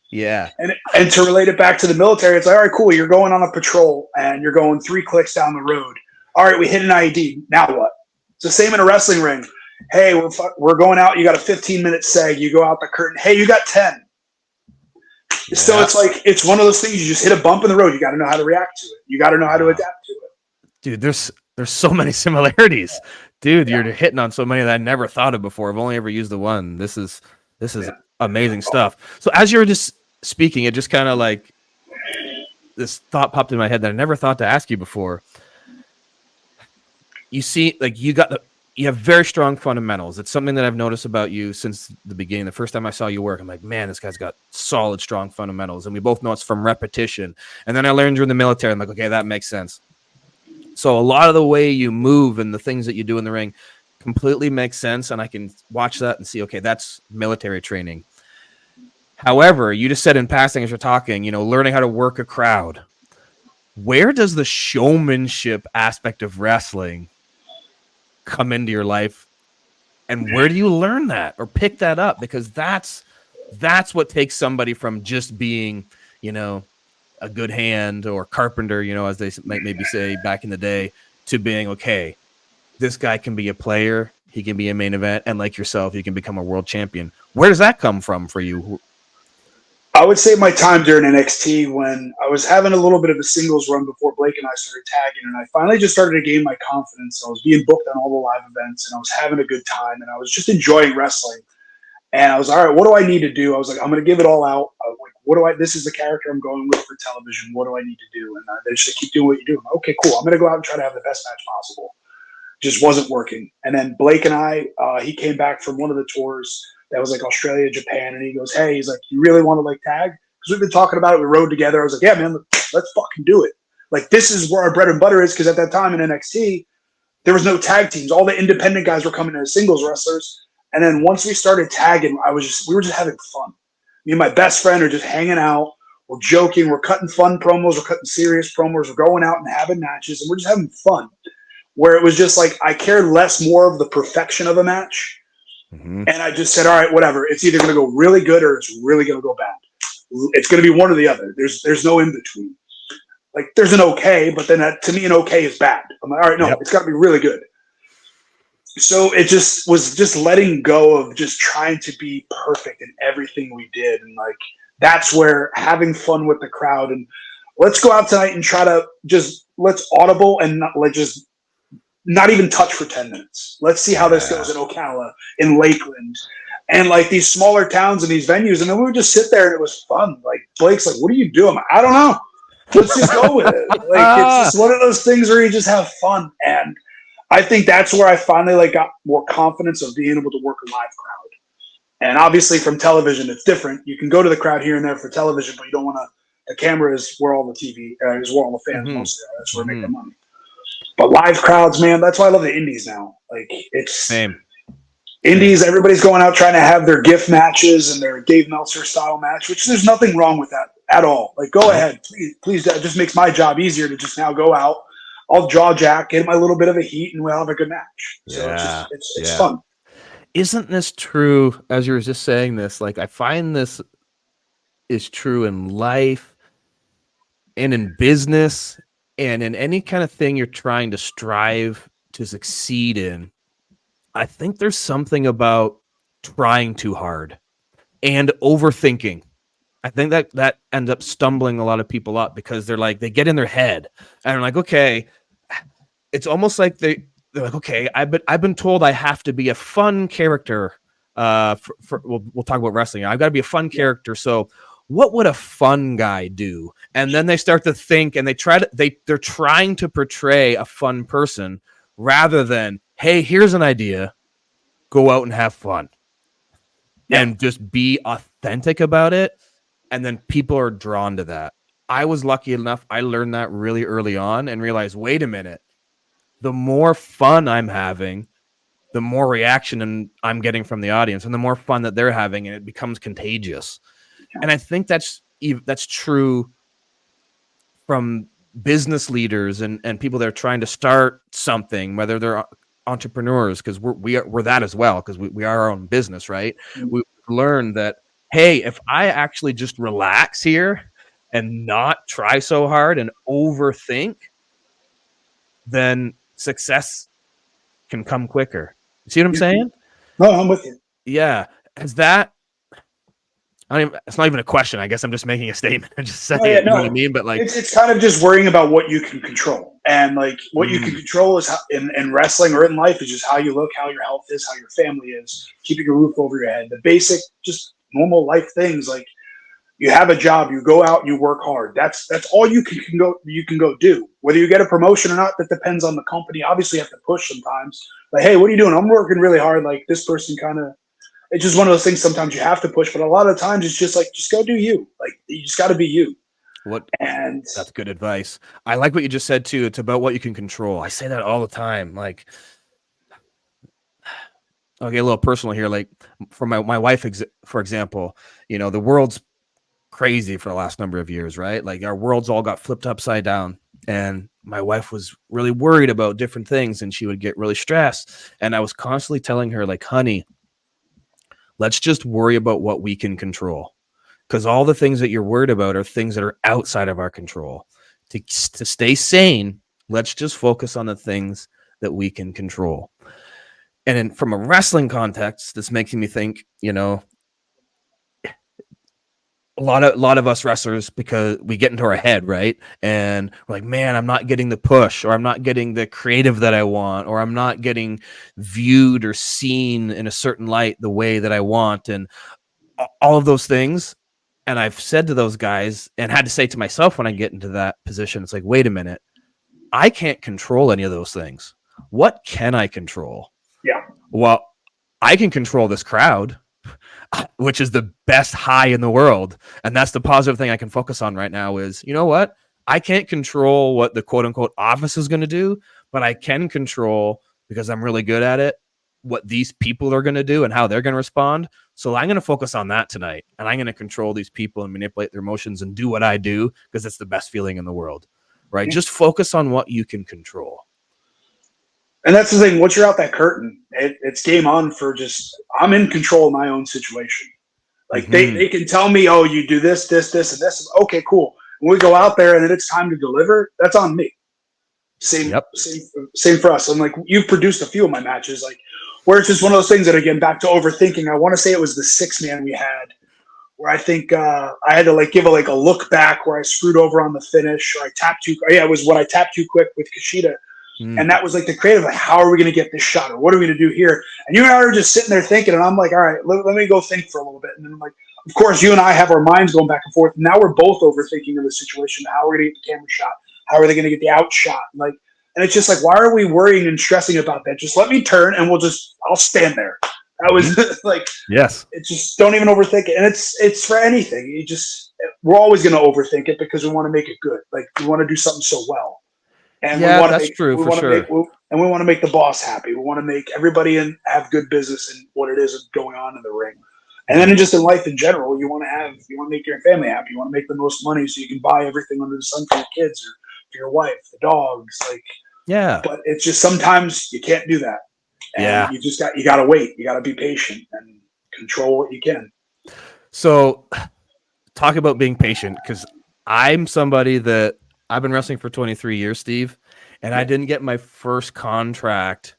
Yeah. And to relate it back to the military, it's all right, cool. You're going on a patrol and you're going 3 clicks down the road. All right, we hit an IED. Now what? It's the same in a wrestling ring. Hey, we're going out. You got a 15-minute seg. You go out the curtain. Hey, you got 10. Yeah. So it's one of those things. You just hit a bump in the road. You got to know how to react to it. You got to know how to adapt to it. Dude, there's so many similarities. Dude, you're hitting on so many that I never thought of before. I've only ever used the one. This is amazing stuff. So as you were just speaking, it just kind of this thought popped in my head that I never thought to ask you before. you see, like you have very strong fundamentals. It's something that I've noticed about you since the beginning. The first time I saw you work, I'm like, man, this guy's got solid, strong fundamentals. And we both know it's from repetition. And then I learned you're in the military. I'm like, okay, that makes sense. So a lot of the way you move and the things that you do in the ring completely makes sense. And I can watch that and see, okay, that's military training. However, you just said in passing as you're talking, learning how to work a crowd. Where does the showmanship aspect of wrestling come into your life, and where do you learn that or pick that up? Because that's what takes somebody from just being, a good hand or carpenter, as they might maybe say back in the day, to being, okay, this guy can be a player, he can be a main event, and like yourself, you can become a world champion. Where does that come from for you? I would say my time during NXT, when I was having a little bit of a singles run before Blake and I started tagging, and I finally just started to gain my confidence. I was being booked on all the live events, and I was having a good time, and I was just enjoying wrestling. And I was, all right, what do I need to do? I was like, I'm going to give it all out. This is the character I'm going with for television. What do I need to do? And they just keep doing what you do. Okay, cool. I'm going to go out and try to have the best match possible. Just wasn't working. And then Blake and I, he came back from one of the tours that was like Australia, Japan, and he goes, hey, he's like, you really want to like tag? Because we've been talking about it. We rode together. I was like, yeah, man, let's fucking do it. Like, this is where our bread and butter is, because at that time in NXT, there was no tag teams. All the independent guys were coming in as singles wrestlers. And then once we started tagging, we were just having fun. Me and my best friend are just hanging out. We're joking. We're cutting fun promos. We're cutting serious promos. We're going out and having matches, and we're just having fun. Where it was just like, I cared less more of the perfection of a match. Mm-hmm. And I just said, all right, whatever. It's either going to go really good or it's really going to go bad. It's going to be one or the other. There's no in between. Like, there's an okay, but then to me, an okay is bad. I'm like, all right, no, It's got to be really good. So it just was just letting go of just trying to be perfect in everything we did. And like, that's where having fun with the crowd and let's go out tonight and try to let's audible and not even touch for 10 minutes. Let's see how this goes in Ocala, in Lakeland, and like these smaller towns and these venues. And then we would just sit there and it was fun. Like, Blake's like, what are you doing? Like, I don't know. Let's just go with it. Like, it's just one of those things where you just have fun. And I think that's where I finally like got more confidence of being able to work a live crowd. And obviously from television, it's different. You can go to the crowd here and there for television, but you don't want to. The camera is where all the TV is, where all the fans mostly are. That's where they make their money. But live crowds, man, that's why I love the indies now. Like, it's same. Indies, everybody's going out trying to have their gift matches and their Dave Meltzer style match, which there's nothing wrong with that at all. Like, go ahead, please. That just makes my job easier to just now go out. I'll jaw jack, get my little bit of a heat, and we'll have a good match. So it's fun. Isn't this true? As you were just saying this, like, I find this is true in life and in business and in any kind of thing you're trying to strive to succeed in. I think there's something about trying too hard and overthinking. I think that ends up stumbling a lot of people up because they're like, they get in their head and they're like, okay, it's almost like they're like, okay, I've been told I have to be a fun character. We'll talk about wrestling. I've got to be a fun character. So what would a fun guy do? And then they start to think and they're trying to portray a fun person rather than, hey, here's an idea, go out and have fun and just be authentic about it. And then people are drawn to that. I was lucky enough. I learned that really early on and realized, wait a minute, the more fun I'm having, the more reaction I'm getting from the audience and the more fun that they're having, and it becomes contagious. And I think that's true from business leaders and people that are trying to start something, whether they're entrepreneurs, because we're that as well, because we are our own business, right? Mm-hmm. We've learned that, hey, if I actually just relax here and not try so hard and overthink, then success can come quicker. You see what I'm saying? No, I'm with you. Yeah. It's not even a question. I guess I'm just making a statement. I'm just saying, you know what I mean? But like, it's kind of just worrying about what you can control. And like what you can control is how, in wrestling or in life is just how you look, how your health is, how your family is, keeping a roof over your head, the basic, just normal life things. Like, You have a job. You go out and you work hard. That's all you can go do. Whether you get a promotion or not, that depends on the company. Obviously, you have to push sometimes. Like, hey, what are you doing? I'm working really hard. Like, this person kind of. It's just one of those things. Sometimes you have to push, but a lot of times it's just like, just go do you. Like, you just got to be you. And That's good advice. I like what you just said too. It's about what you can control. I say that all the time. Like, I'll get a little personal here. Like, for my wife, for example, the world's crazy for the last number of years, right? Like, our world's all got flipped upside down, and my wife was really worried about different things, and she would get really stressed. And I was constantly telling her, like, honey, let's just worry about what we can control. Because all the things that you're worried about are things that are outside of our control. To stay sane, let's just focus on the things that we can control. And from a wrestling context, this makes me think, a lot of us wrestlers, because we get into our head, right? And we're like, man, I'm not getting the push, or I'm not getting the creative that I want, or I'm not getting viewed or seen in a certain light the way that I want, and all of those things. And I've said to those guys, and had to say to myself when I get into that position, it's like, wait a minute, I can't control any of those things. What can I control? Yeah. Well, I can control this crowd, which is the best high in the world. And that's the positive thing I can focus on right now is, you know what? I can't control what the quote unquote office is going to do, but I can control, because I'm really good at it, what these people are going to do and how they're going to respond. So I'm going to focus on that tonight, and I'm going to control these people and manipulate their emotions and do what I do, because it's the best feeling in the world, right? Yeah. Just focus on what you can control. And that's the thing. Once you're out that curtain, it's game on for I'm in control of my own situation. Like, they can tell me, oh, you do this, this, this, and this. Okay, cool. When we go out there and then it's time to deliver, that's on me. Same for us. And like, you've produced a few of my matches, like, where it's just one of those things that, again, back to overthinking. I want to say it was the 6-man we had, where I think I had to give a look back where I screwed over on the finish, or I tapped too. Yeah, it was when I tapped too quick with Kushida. And that was like the creative, like, how are we going to get this shot, or what are we going to do here? And you and I are just sitting there thinking, and I'm like, all right, let me go think for a little bit. And then I'm like, of course, you and I have our minds going back and forth. Now we're both overthinking of the situation. How are we going to get the camera shot? How are they going to get the out shot? And it's just like, why are we worrying and stressing about that? Just let me turn, and I'll stand there. That was yes. It's just, don't even overthink it. And it's for anything. We're always going to overthink it, because we want to make it good. Like, we want to do something so well. And that's true, for sure. And we want to make the boss happy. We want to make everybody have good business in what it is going on in the ring. And then just in life in general, you want to make your family happy. You want to make the most money so you can buy everything under the sun for your kids, or for your wife, the dogs. But it's just, sometimes you can't do that. And you got to wait. You got to be patient and control what you can. So talk about being patient, because I'm somebody that I've been wrestling for 23 years, Steve, and I didn't get my first contract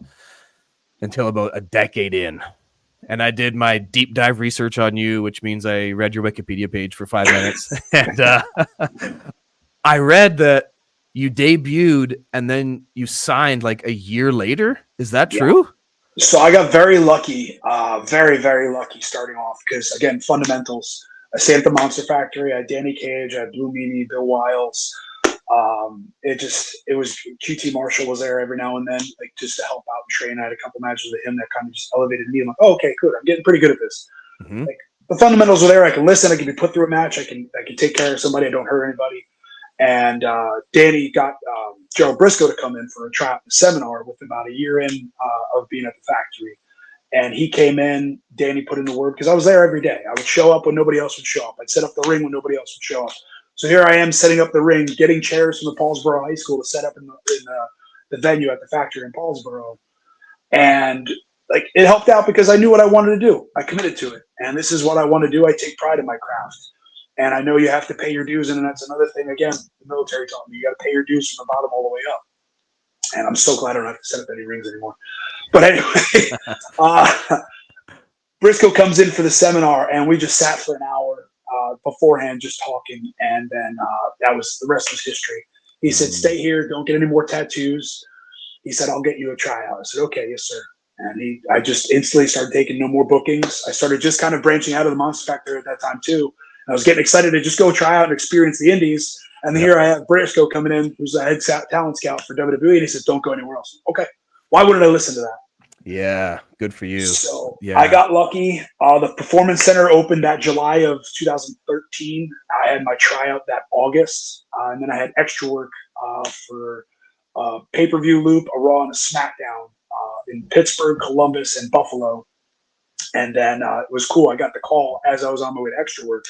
until about a decade in. And I did my deep dive research on you, which means I read your Wikipedia page for 5 minutes. And I read that you debuted and then you signed a year later. Is that true? So I got very lucky, very, very lucky starting off, because, again, fundamentals. I stayed at the Monster Factory. I had Danny Cage. I had Blue Meanie, Bill Wiles. It was QT Marshall was there every now and then, just to help out and train. I had a couple matches with him that kind of just elevated me. I'm like, oh, okay, good. I'm getting pretty good at this. Mm-hmm. The fundamentals are there. I can listen. I can be put through a match. I can take care of somebody. I don't hurt anybody. And Danny got Gerald Briscoe to come in for a tryout seminar with about a year in of being at the factory. And he came in. Danny put in the word, because I was there every day. I would show up when nobody else would show up. I'd set up the ring when nobody else would show up. So here I am setting up the ring, getting chairs from the Paulsboro High School to set up in the venue at the factory in Paulsboro. And it helped out, because I knew what I wanted to do. I committed to it. And this is what I want to do. I take pride in my craft. And I know you have to pay your dues. And that's another thing, again, the military taught me. You got to pay your dues from the bottom all the way up. And I'm so glad I don't have to set up any rings anymore. But anyway, Briscoe comes in for the seminar, and we just sat for an hour beforehand, just talking, and then the rest was history. He said, stay here, don't get any more tattoos. He said, I'll get you a tryout. I said, okay, yes, sir. And I just instantly started taking no more bookings. I started just kind of branching out of the Monster Factory at that time too, I was getting excited to just go try out and experience the indies. And here I have Briscoe coming in, who's a head talent scout for WWE, and he says, "Don't go anywhere else." Okay, why wouldn't I listen to that? Yeah, good for you. So Yeah. I got lucky. The Performance Center opened that July of 2013. I had my tryout that August, and then I had extra work for pay-per-view loop, a Raw, and a SmackDown in Pittsburgh, Columbus, and Buffalo. And then it was cool. I got the call as I was on my way to extra work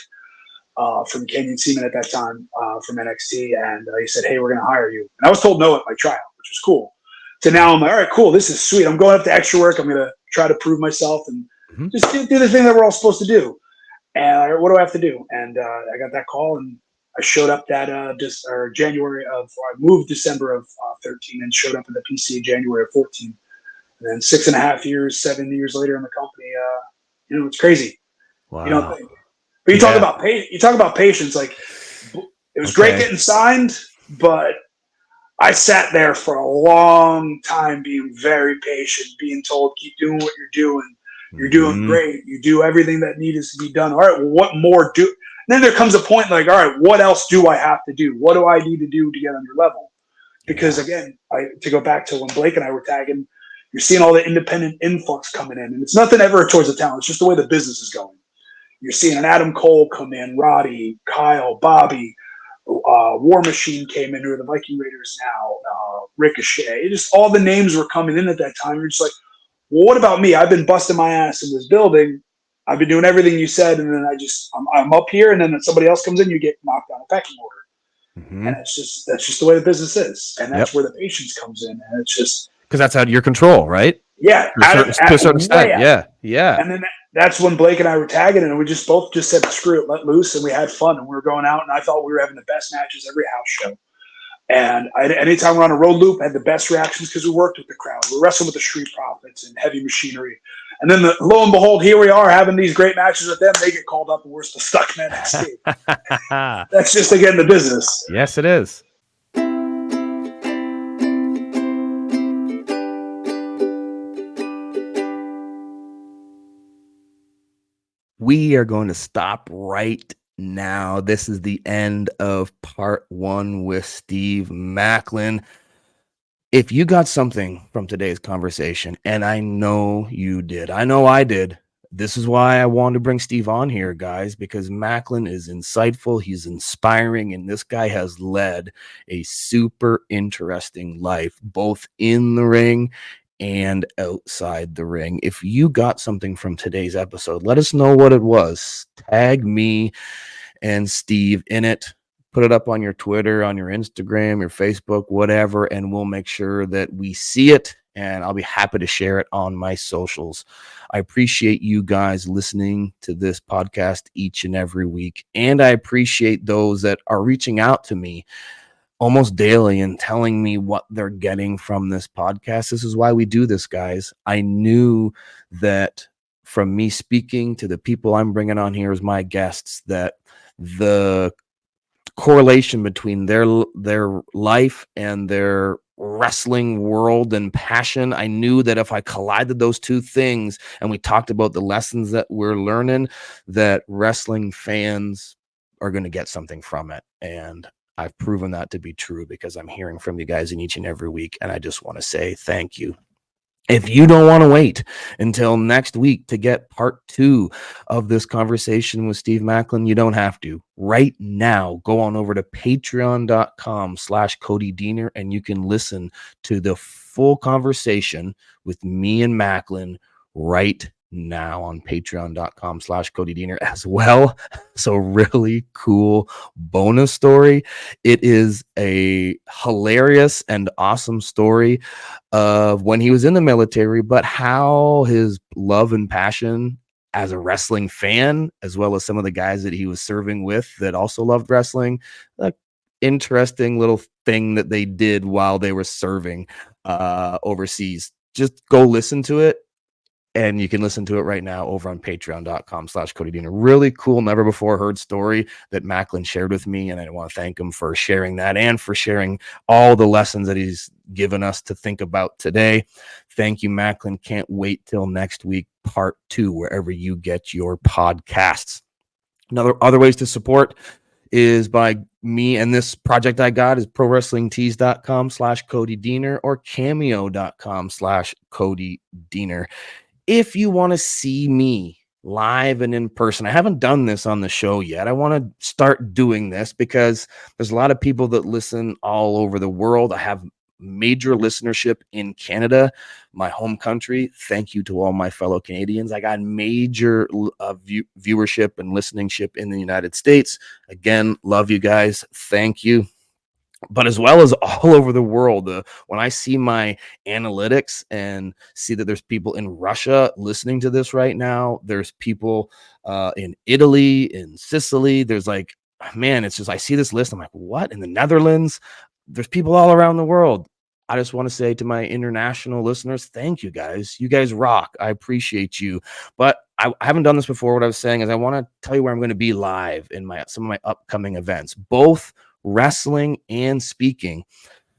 from Kenyon Seaman at that time from NXT, and he said, "Hey, we're going to hire you." And I was told no at my tryout, which was cool. So now I'm like, all right, cool. This is sweet. I'm going up to extra work. I'm going to try to prove myself and just do the thing that we're all supposed to do. And what do I have to do? And I got that call, and I showed up that January of, or I moved December of 13 and showed up in the PC in January of 14. And then 6.5 years, 7 years later in the company, it's crazy. Wow. You don't think. But you talk about patience. Like, it was great getting signed, but I sat there for a long time being very patient, being told, keep doing what you're doing. You're doing great. You do everything that needs to be done. All right, well, what more do? And then there comes a point like, all right, what else do I have to do? What do I need to do to get on your level? Because again, to go back to when Blake and I were tagging, you're seeing all the independent influx coming in, and it's nothing ever towards the talent. It's just the way the business is going. You're seeing an Adam Cole come in, Roddy, Kyle, Bobby, War Machine came in, who are the Viking Raiders now, Ricochet. Just all the names were coming in at that time. You're just like, well, what about me? I've been busting my ass in this building. I've been doing everything you said, and then I'm up here, and then somebody else comes in, you get knocked down a pecking order. And that's just the way the business is, and that's where the patience comes in, and it's just because that's out of your control, right? Yeah, to a certain extent. Yeah. And then that's when Blake and I were tagging, and we just both just said, "Screw it, let loose," and we had fun, and we were going out, and I thought we were having the best matches every house show. And anytime we're on a road loop, I had the best reactions because we worked with the crowd. We were wrestling with the Street Profits and Heavy Machinery. And then lo and behold, here we are having these great matches with them. They get called up and we're still stuck in NXT. That's just, again, the business. Yes, it is. We are going to stop right now. This is the end of part 1 with Steve Maclin. If you got something from today's conversation, and I know you did, I know I did, this is why I wanted to bring Steve on here, guys, because Maclin is insightful, he's inspiring, and this guy has led a super interesting life, both in the ring and outside the ring. If you got something from today's episode, let us know what it was. Tag me and Steve in it. Put it up on your Twitter, on your Instagram, your Facebook, whatever, and we'll make sure that we see it, and I'll be happy to share it on my socials. I appreciate you guys listening to this podcast each and every week, and I appreciate those that are reaching out to me almost daily and telling me what they're getting from this podcast. This is why we do this, guys. I knew that from me speaking to the people I'm bringing on here as my guests, that the correlation between their life and their wrestling world and passion, I knew that if I collided those two things and we talked about the lessons that we're learning, that wrestling fans are going to get something from it. And I've proven that to be true because I'm hearing from you guys in each and every week, and I just want to say thank you. If you don't want to wait until next week to get part 2 of this conversation with Steve Maclin, you don't have to. Right now, go on over to patreon.com/Cody Deaner, and you can listen to the full conversation with me and Maclin right now on patreon.com/Cody Deaner as well. So really cool bonus story. It is a hilarious and awesome story of when he was in the military, but how his love and passion as a wrestling fan, as well as some of the guys that he was serving with that also loved wrestling, an interesting little thing that they did while they were serving overseas. Just go listen to it. And you can listen to it right now over on patreon.com/Cody Deaner. Really cool, never before heard story that Maclin shared with me. And I want to thank him for sharing that and for sharing all the lessons that he's given us to think about today. Thank you, Maclin. Can't wait till next week, part 2, wherever you get your podcasts. Other ways to support is by me, and this project I got is prowrestlingtees.com/Cody Deaner or cameo.com/Cody Deaner. If you want to see me live and in person, I haven't done this on the show yet. I want to start doing this because there's a lot of people that listen all over the world. I have major listenership in Canada, my home country. Thank you to all my fellow Canadians. I got major viewership and listenership in the United States. Again, love you guys. Thank you. But as well as all over the world, when I see my analytics and see that there's people in Russia listening to this right now, there's people in Italy, in Sicily, there's like, man, it's just, I see this list, I'm like, what? In the Netherlands, there's people all around the world. I just want to say to my international listeners, thank you guys. You guys rock. I appreciate you. But I haven't done this before. What I was saying is I want to tell you where I'm going to be live in some of my upcoming events, both wrestling and speaking.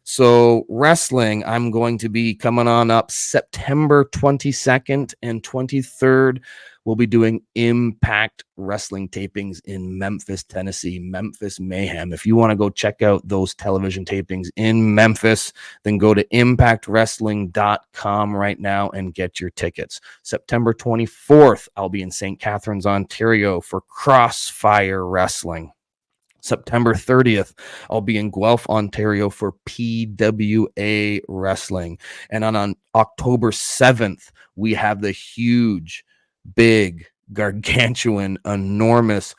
So wrestling, I'm going to be coming on up September 22nd and 23rd. We'll be doing Impact Wrestling tapings in Memphis, Tennessee, Memphis Mayhem. If you want to go check out those television tapings in Memphis, then go to impactwrestling.com right now and get your tickets. September 24th, I'll be in St. Catharines, Ontario for Crossfire Wrestling. September 30th, I'll be in Guelph, Ontario for PWA Wrestling. And on October 7th, we have the huge, big, gargantuan, enormous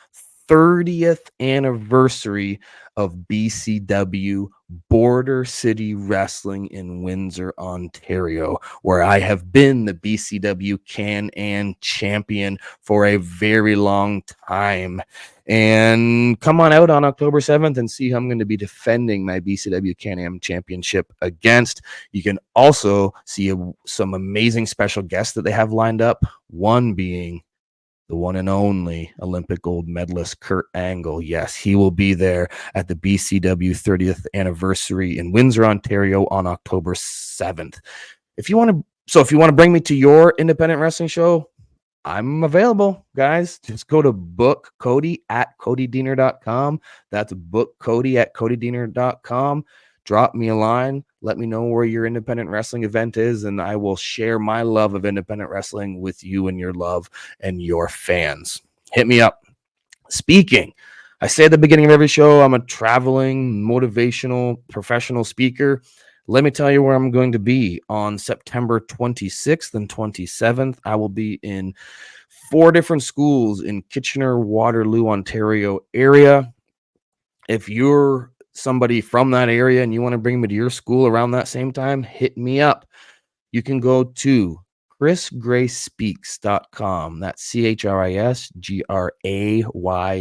30th anniversary of BCW Border City Wrestling in Windsor, Ontario, where I have been the BCW Can-Am champion for a very long time. And come on out on October 7th and see who I'm going to be defending my BCW Can-Am championship against. You can also see some amazing special guests that they have lined up, one being the one and only Olympic gold medalist Kurt Angle. Yes, he will be there at the BCW 30th anniversary in Windsor, Ontario on October 7th. If you want to bring me to your independent wrestling show, I'm available, guys. Just go to book Cody at CodyDeaner.com. That's book Cody at CodyDeaner.com. Drop me a line. Let me know where your independent wrestling event is, and I will share my love of independent wrestling with you and your love and your fans. Hit me up. Speaking, I say at the beginning of every show, I'm a traveling, motivational, professional speaker. Let me tell you where I'm going to be on September 26th and 27th. I will be in 4 different schools in Kitchener, Waterloo, Ontario area. If you're somebody from that area and you want to bring me to your school around that same time, hit me up. You can go to chrisgrayspeaks.com. That's CHRISGRAY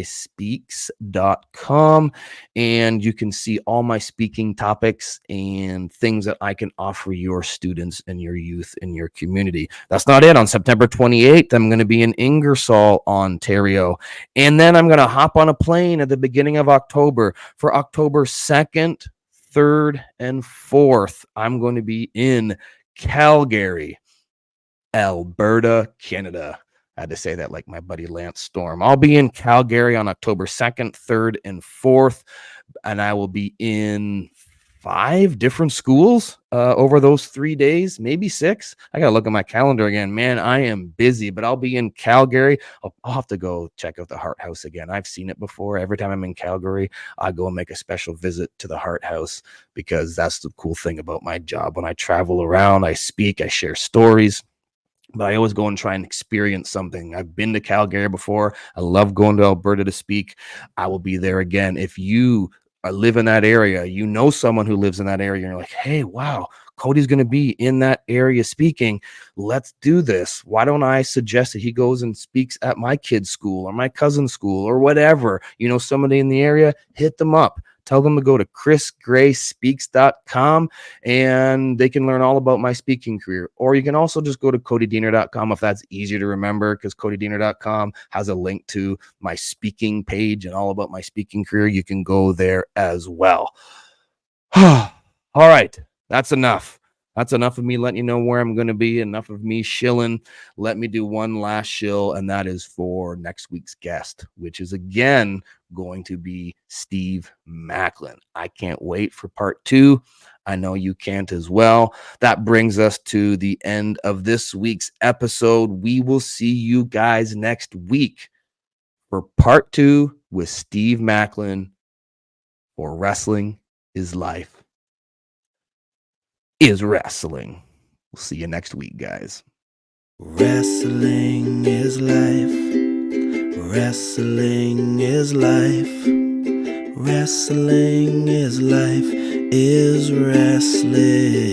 speaks.com. And you can see all my speaking topics and things that I can offer your students and your youth in your community. That's not it. On September 28th, I'm going to be in Ingersoll, Ontario. And then I'm going to hop on a plane at the beginning of October. For October 2nd, 3rd, and 4th, I'm going to be in Calgary, Alberta, Canada. I had to say that like my buddy Lance Storm. I'll be in Calgary on October 2nd, 3rd, and 4th, and I will be in 5 different schools over those 3 days, maybe 6. I got to look at my calendar again. Man, I am busy, but I'll be in Calgary. I'll have to go check out the Heart House again. I've seen it before. Every time I'm in Calgary, I go and make a special visit to the Heart House because that's the cool thing about my job. When I travel around, I speak, I share stories. But I always go and try and experience something. I've been to Calgary before. I love going to Alberta to speak. I will be there again. If you live in that area, you know someone who lives in that area, and you're like, hey, wow, Cody's going to be in that area speaking. Let's do this. Why don't I suggest that he goes and speaks at my kid's school or my cousin's school or whatever? You know, somebody in the area, hit them up. Tell them to go to chrisgrayspeaks.com and they can learn all about my speaking career. Or you can also just go to CodyDeaner.com if that's easier to remember, because CodyDeaner.com has a link to my speaking page and all about my speaking career. You can go there as well. All right, that's enough. That's enough of me letting you know where I'm going to be. Enough of me shilling. Let me do one last shill, and that is for next week's guest, which is again going to be Steve Maclin. I can't wait for part 2. I know you can't as well. That brings us to the end of this week's episode. We will see you guys next week for part 2 with Steve Maclin, for Wrestling is Life is Wrestling. We'll see you next week, guys. Wrestling is life. Wrestling is life. Wrestling is life is wrestling.